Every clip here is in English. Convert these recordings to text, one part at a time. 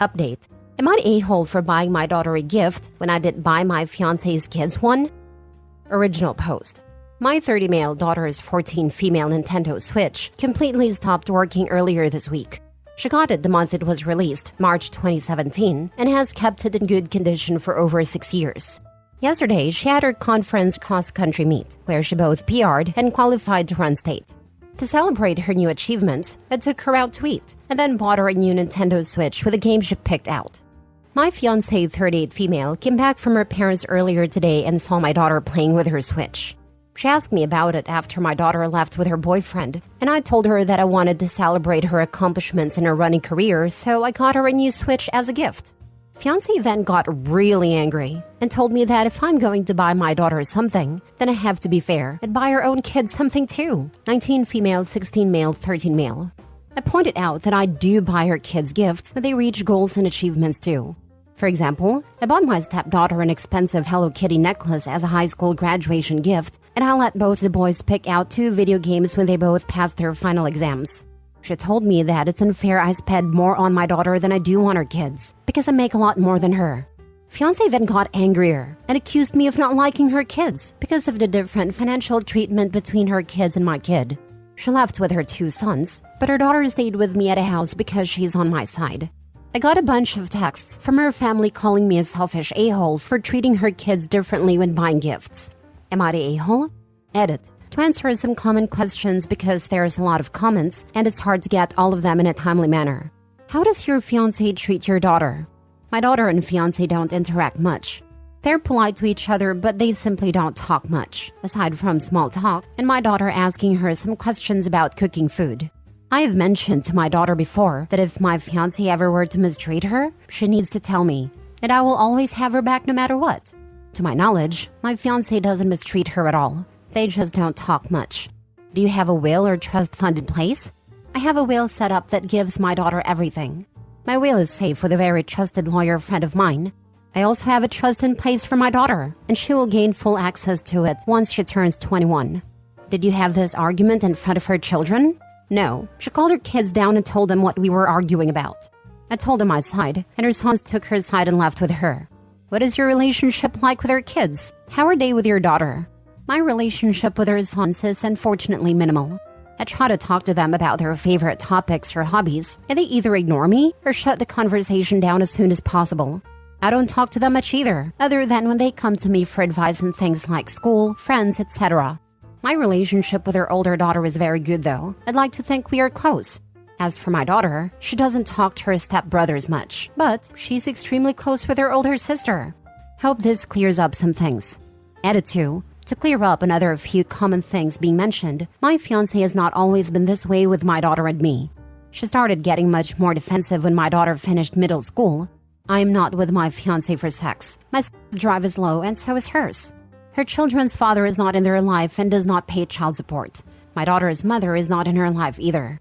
Update. Am I a-hole for buying my daughter a gift when I didn't buy my fiancé's kids one? Original post. My 30 male daughter's 14 female Nintendo Switch completely stopped working earlier this week. She got it the month it was released, March 2017, and has kept it in good condition for over 6 years. Yesterday, she had her conference cross-country meet, where she both PR'd and qualified to run state. To celebrate her new achievements, I took her out to eat, and then bought her a new Nintendo Switch with a game she picked out. My fiancée 38 female came back from her parents earlier today and saw my daughter playing with her Switch. She asked me about it after my daughter left with her boyfriend, and I told her that I wanted to celebrate her accomplishments in her running career, so I got her a new Switch as a gift. Fiancé then got really angry and told me that if I'm going to buy my daughter something, then I have to be fair and buy her own kids something too. 19 female, 16 male, 13 male. I pointed out that I do buy her kids gifts when they reach goals and achievements too. For example, I bought my stepdaughter an expensive Hello Kitty necklace as a high school graduation gift, and I let both the boys pick out 2 video games when they both passed their final exams. She told me that it's unfair I spend more on my daughter than I do on her kids, because I make a lot more than her. Fiancé then got angrier and accused me of not liking her kids because of the different financial treatment between her kids and my kid. She left with her 2 sons, but her daughter stayed with me at a house because she's on my side. I got a bunch of texts from her family calling me a selfish a-hole for treating her kids differently when buying gifts. Am I the a-hole? Edit. To answer some common questions because there's a lot of comments and it's hard to get all of them in a timely manner. How does your fiancé treat your daughter? My daughter and fiancé don't interact much. They're polite to each other, but they simply don't talk much, aside from small talk and my daughter asking her some questions about cooking food. I have mentioned to my daughter before that if my fiancé ever were to mistreat her, she needs to tell me, and I will always have her back no matter what. To my knowledge, my fiancé doesn't mistreat her at all. They just don't talk much. Do you have a will or trust fund in place? I have a will set up that gives my daughter everything. My will is safe with a very trusted lawyer friend of mine. I also have a trust in place for my daughter, and she will gain full access to it once she turns 21. Did you have this argument in front of her children? No, she called her kids down and told them what we were arguing about. I told them my side, and her sons took her side and left with her. What is your relationship like with her kids? How are they with your daughter? My relationship with her sons is unfortunately minimal. I try to talk to them about their favorite topics or hobbies, and they either ignore me or shut the conversation down as soon as possible. I don't talk to them much either, other than when they come to me for advice on things like school, friends, etc. My relationship with her older daughter is very good though. I'd like to think we are close. As for my daughter, she doesn't talk to her stepbrothers much, but she's extremely close with her older sister. Hope this clears up some things. Edit 2. To clear up another few common things being mentioned, my fiancé has not always been this way with my daughter and me. She started getting much more defensive when my daughter finished middle school. I am not with my fiancé for sex. My drive is low and so is hers. Her children's father is not in their life and does not pay child support. My daughter's mother is not in her life either.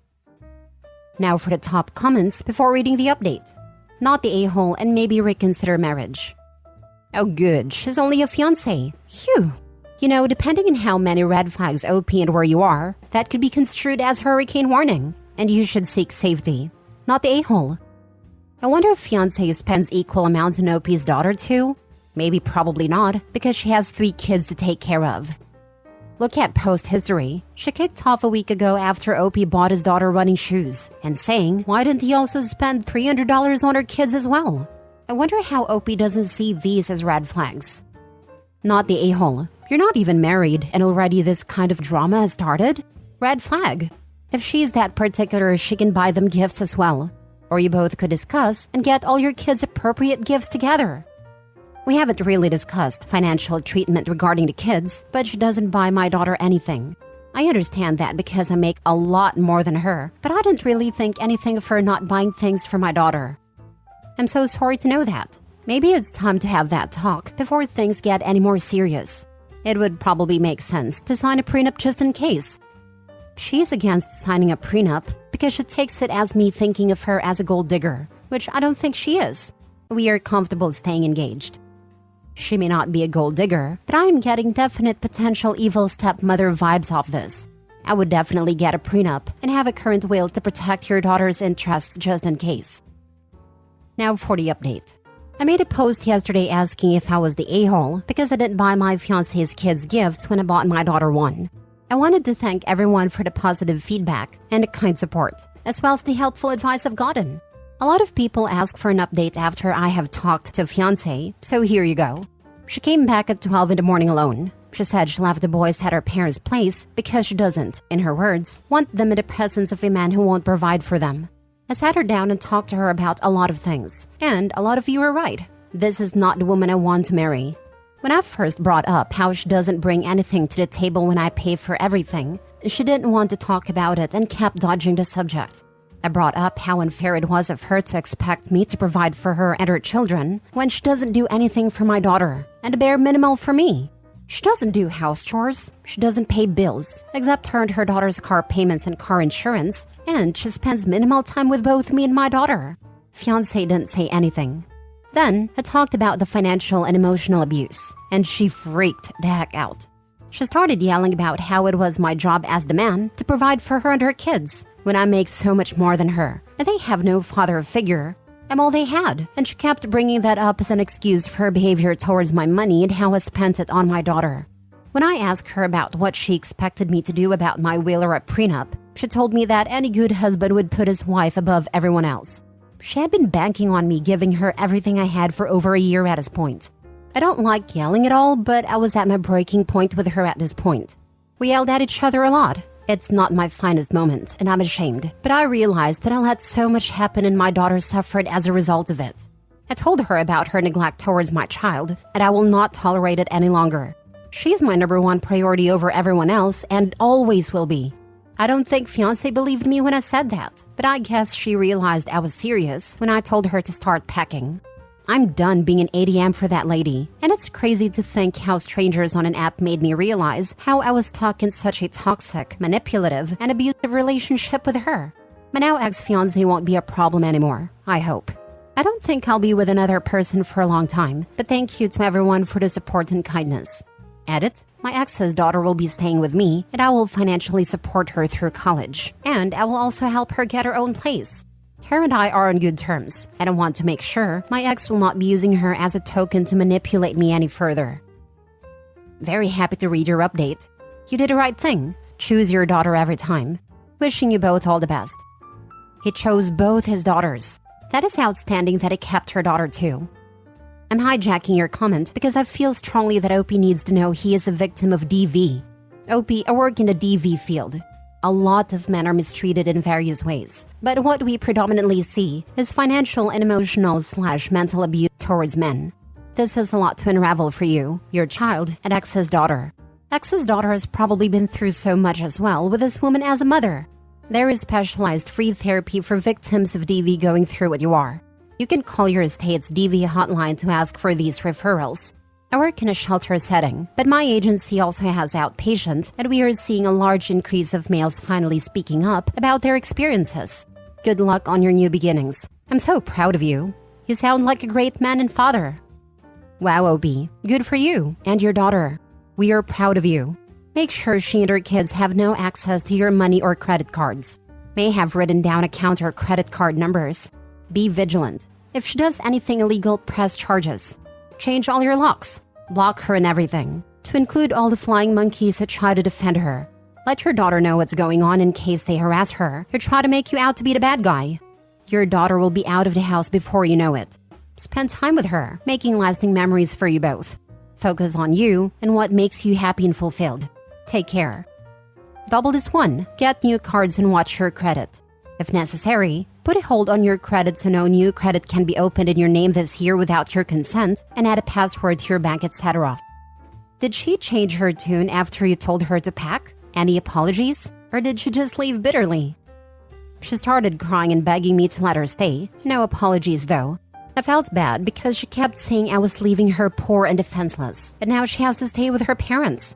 Now for the top comments before reading the update. Not the a-hole and maybe reconsider marriage. Oh good, she's only a fiancé. Phew. You know, depending on how many red flags OP and where you are, that could be construed as hurricane warning, and you should seek safety. Not the a-hole. I wonder if fiancé spends equal amounts on OP's daughter too? Maybe probably not, because she has 3 kids to take care of. Look at post history. She kicked off a week ago after OP bought his daughter running shoes, and saying, why didn't he also spend $300 on her kids as well? I wonder how OP doesn't see these as red flags. Not the a-hole. You're not even married, and already this kind of drama has started? Red flag. If she's that particular, she can buy them gifts as well. Or you both could discuss and get all your kids appropriate gifts together. We haven't really discussed financial treatment regarding the kids, but she doesn't buy my daughter anything. I understand that because I make a lot more than her, but I didn't really think anything of her not buying things for my daughter. I'm so sorry to know that. Maybe it's time to have that talk before things get any more serious. It would probably make sense to sign a prenup just in case. She's against signing a prenup because she takes it as me thinking of her as a gold digger, which I don't think she is. We are comfortable staying engaged. She may not be a gold digger, but I am getting definite potential evil stepmother vibes off this. I would definitely get a prenup and have a current will to protect your daughter's interests just in case. Now for the update. I made a post yesterday asking if I was the a-hole because I didn't buy my fiancé's kids gifts when I bought my daughter one. I wanted to thank everyone for the positive feedback and the kind support, as well as the helpful advice I've gotten. A lot of people ask for an update after I have talked to Fiancée, so here you go. She came back at 12 in the morning alone. She said she left the boys at her parents' place because she doesn't, in her words, want them in the presence of a man who won't provide for them. I sat her down and talked to her about a lot of things, and a lot of you were right. This is not the woman I want to marry. When I first brought up how she doesn't bring anything to the table when I pay for everything, she didn't want to talk about it and kept dodging the subject. I brought up how unfair it was of her to expect me to provide for her and her children when she doesn't do anything for my daughter, and the bare minimum for me. She doesn't do house chores, she doesn't pay bills, except her and her daughter's car payments and car insurance, and she spends minimal time with both me and my daughter. Fiancée didn't say anything. Then, I talked about the financial and emotional abuse, and she freaked the heck out. She started yelling about how it was my job as the man to provide for her and her kids, when I make so much more than her, and they have no father figure. I'm all they had, and she kept bringing that up as an excuse for her behavior towards my money and how I spent it on my daughter. When I asked her about what she expected me to do about my will or a prenup, she told me that any good husband would put his wife above everyone else. She had been banking on me giving her everything I had for over a year at this point. I don't like yelling at all, but I was at my breaking point with her at this point. We yelled at each other a lot. It's not my finest moment, and I'm ashamed, but I realized that I let so much happen and my daughter suffered as a result of it. I told her about her neglect towards my child, and I will not tolerate it any longer. She's my number one priority over everyone else, and always will be. I don't think Fiancée believed me when I said that, but I guess she realized I was serious when I told her to start packing. I'm done being an ATM for that lady, and it's crazy to think how strangers on an app made me realize how I was stuck in such a toxic, manipulative, and abusive relationship with her. My now ex-fiancé won't be a problem anymore, I hope. I don't think I'll be with another person for a long time, but thank you to everyone for the support and kindness. Edit, my ex's daughter will be staying with me, and I will financially support her through college, and I will also help her get her own place. Her and I are on good terms, and I want to make sure my ex will not be using her as a token to manipulate me any further. Very happy to read your update. You did the right thing. Choose your daughter every time. Wishing you both all the best. He chose both his daughters. That is outstanding that he kept her daughter too. I'm hijacking your comment because I feel strongly that OP needs to know he is a victim of DV. OP, I work in the DV field. A lot of men are mistreated in various ways, but what we predominantly see is financial and emotional/mental abuse towards men. This is a lot to unravel for you, your child, and ex's daughter. Ex's daughter has probably been through so much as well with this woman as a mother. There is specialized free therapy for victims of DV going through what you are. You can call your estate's DV hotline to ask for these referrals. I work in a shelter setting, but my agency also has outpatient, and we are seeing a large increase of males finally speaking up about their experiences. Good luck on your new beginnings. I'm so proud of you. You sound like a great man and father. Wow, OB. Good for you and your daughter. We are proud of you. Make sure she and her kids have no access to your money or credit cards. May have written down account or credit card numbers. Be vigilant. If she does anything illegal, press charges. Change all your locks. Block her and everything, to include all the flying monkeys that try to defend her. Let your daughter know what's going on in case they harass her or try to make you out to be the bad guy. Your daughter will be out of the house before you know it. Spend time with her, making lasting memories for you both. Focus on you and what makes you happy and fulfilled. Take care. Double this one. Get new cards and watch your credit. If necessary, put a hold on your credit so no new credit can be opened in your name this year without your consent, and add a password to your bank, etc. Did she change her tune after you told her to pack? Any apologies? Or did she just leave bitterly? She started crying and begging me to let her stay. No apologies though. I felt bad because she kept saying I was leaving her poor and defenseless, and now she has to stay with her parents.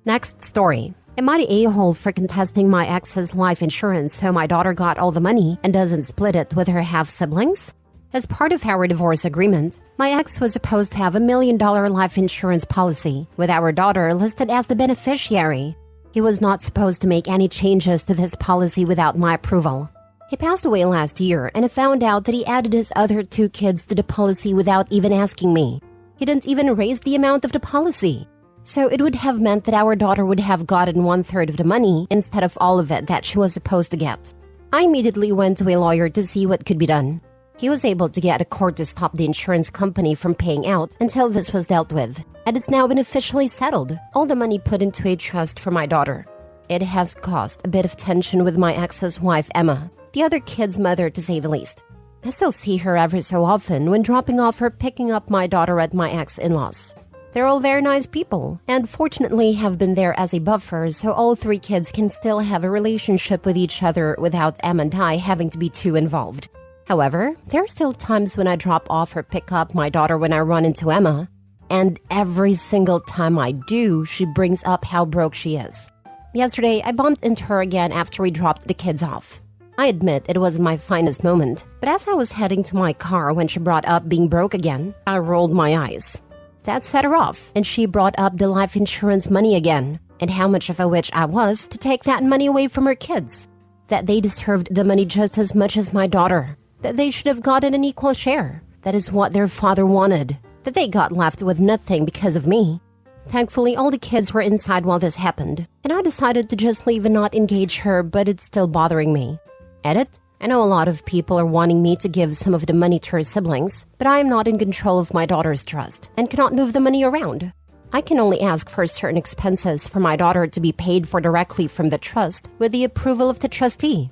Next story. Am I the a-hole for contesting my ex's life insurance so my daughter got all the money and doesn't split it with her half-siblings? As part of our divorce agreement, my ex was supposed to have $1 million life insurance policy, with our daughter listed as the beneficiary. He He was not supposed to make any changes to this policy without my approval. He passed away last year, and I found out that he added his other 2 kids to the policy without even asking me. He didn't even raise the amount of the policy. So it would have meant that our daughter would have gotten 1/3 of the money instead of all of it that she was supposed to get. I immediately went to a lawyer to see what could be done. He was able to get a court to stop the insurance company from paying out until this was dealt with, and it's now been officially settled. All the money put into a trust for my daughter. It has caused a bit of tension with my ex's wife, Emma, the other kid's mother to say the least. I still see her every so often when dropping off or picking up my daughter at my ex-in-laws. They're all very nice people, and fortunately have been there as a buffer so all 3 kids can still have a relationship with each other without Emma and I having to be too involved. However, there are still times when I drop off or pick up my daughter when I run into Emma, and every single time I do, she brings up how broke she is. Yesterday, I bumped into her again after we dropped the kids off. I admit it wasn't my finest moment, but as I was heading to my car when she brought up being broke again, I rolled my eyes. That set her off, and she brought up the life insurance money again, and how much of a witch I was to take that money away from her kids. That they deserved the money just as much as my daughter. That they should have gotten an equal share. That is what their father wanted. That they got left with nothing because of me. Thankfully, all the kids were inside while this happened, and I decided to just leave and not engage her, but it's still bothering me. Edit? I know a lot of people are wanting me to give some of the money to her siblings, but I am not in control of my daughter's trust and cannot move the money around. I can only ask for certain expenses for my daughter to be paid for directly from the trust with the approval of the trustee.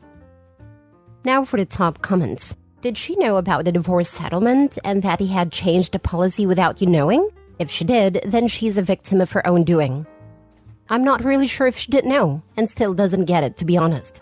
Now for the top comments. Did she know about the divorce settlement and that he had changed the policy without you knowing? If she did, then she's a victim of her own doing. I'm not really sure if she didn't know and still doesn't get it, to be honest.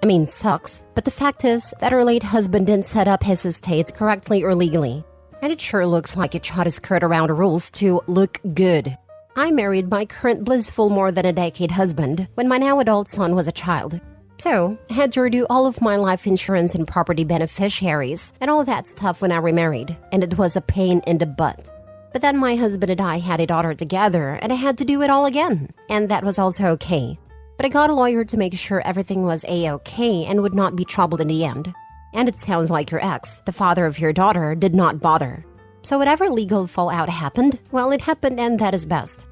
I mean, sucks, but the fact is that her late husband didn't set up his estate correctly or legally. And it sure looks like he tried to skirt around the rules to look good. I married my current blissful more than a decade husband when my now adult son was a child. So, I had to redo all of my life insurance and property beneficiaries and all that stuff when I remarried, and it was a pain in the butt. But then my husband and I had a daughter together, and I had to do it all again, and that was also okay. But I got a lawyer to make sure everything was a-okay and would not be troubled in the end. And it sounds like your ex, the father of your daughter, did not bother. So whatever legal fallout happened, well, it happened and that is best.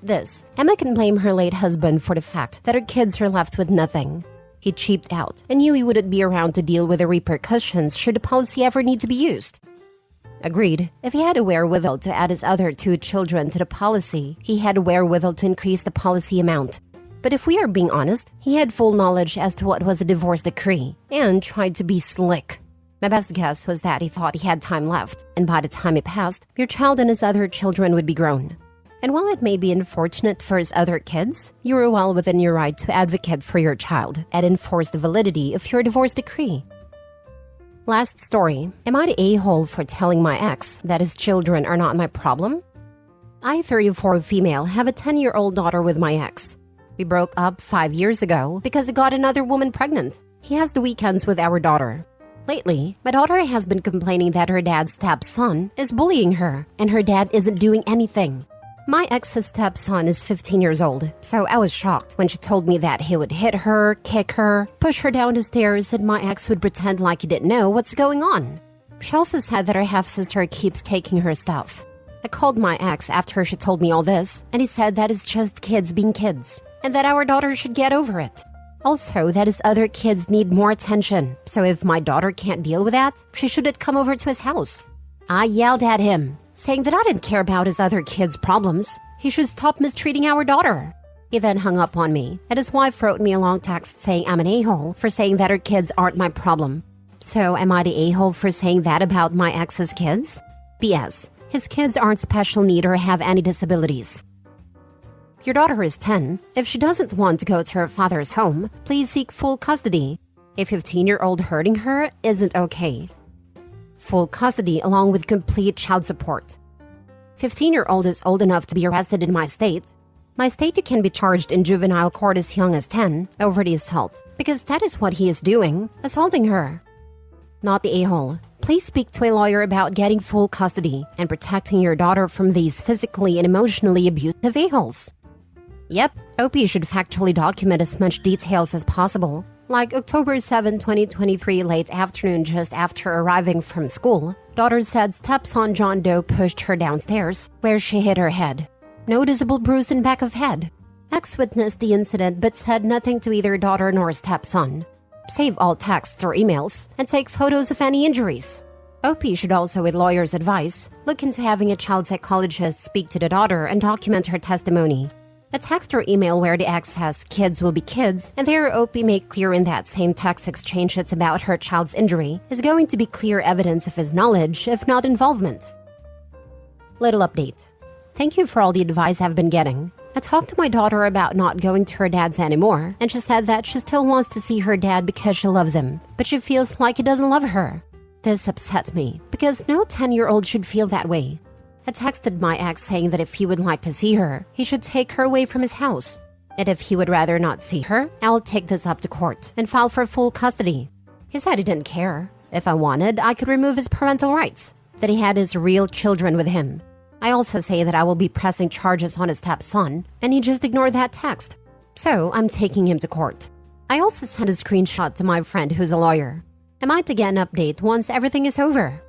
This, Emma can blame her late husband for the fact that her kids are left with nothing. He cheaped out and knew he wouldn't be around to deal with the repercussions should the policy ever need to be used. Agreed, if he had a wherewithal to add his other 2 children to the policy, he had a wherewithal to increase the policy amount. But if we are being honest, he had full knowledge as to what was the divorce decree and tried to be slick. My best guess was that he thought he had time left, and by the time it passed, your child and his other children would be grown. And while it may be unfortunate for his other kids, you are well within your right to advocate for your child and enforce the validity of your divorce decree. Last story, am I the a-hole for telling my ex that his children are not my problem? I, 34 female, have a 10-year-old daughter with my ex. We broke up 5 years ago because he got another woman pregnant. He has the weekends with our daughter. Lately, my daughter has been complaining that her dad's stepson is bullying her and her dad isn't doing anything. My ex's stepson is 15 years old, so I was shocked when she told me that he would hit her, kick her, push her down the stairs, and my ex would pretend like he didn't know what's going on. She also said that her half-sister keeps taking her stuff. I called my ex after she told me all this, and he said that it's just kids being kids, and that our daughter should get over it. Also, that his other kids need more attention, so if my daughter can't deal with that, she shouldn't come over to his house. I yelled at him, saying that I didn't care about his other kids' problems. He should stop mistreating our daughter. He then hung up on me, and his wife wrote me a long text saying I'm an a-hole for saying that her kids aren't my problem. So am I the a-hole for saying that about my ex's kids? BS. His kids aren't special need or have any disabilities. Your daughter is 10. If she doesn't want to go to her father's home, please seek full custody. A 15-year-old hurting her isn't okay. Full custody along with complete child support. 15-year-old is old enough to be arrested in my state. My state, you can be charged in juvenile court as young as 10 over the assault, because that is what he is doing, assaulting her. Not the a-hole. Please speak to a lawyer about getting full custody and protecting your daughter from these physically and emotionally abusive a-holes. Yep, OP should factually document as much details as possible. Like October 7, 2023, late afternoon just after arriving from school, daughter said stepson John Doe pushed her downstairs, where she hit her head. Noticeable bruise in back of head. Ex witnessed the incident but said nothing to either daughter nor stepson. Save all texts or emails and take photos of any injuries. OP should also, with lawyer's advice, look into having a child psychologist speak to the daughter and document her testimony. A text or email where the ex says kids will be kids, and there OP make clear in that same text exchange it's about her child's injury, is going to be clear evidence of his knowledge, if not involvement. Little update. Thank you for all the advice I've been getting. I talked to my daughter about not going to her dad's anymore, and she said that she still wants to see her dad because she loves him, but she feels like he doesn't love her. This upsets me, because no 10-year-old should feel that way. I texted my ex saying that if he would like to see her, he should take her away from his house. And if he would rather not see her, I'll take this up to court and file for full custody. He said he didn't care. If I wanted, I could remove his parental rights, that he had his real children with him. I also say that I will be pressing charges on his stepson, and he just ignored that text. So I'm taking him to court. I also sent a screenshot to my friend who's a lawyer. I might get an update once everything is over.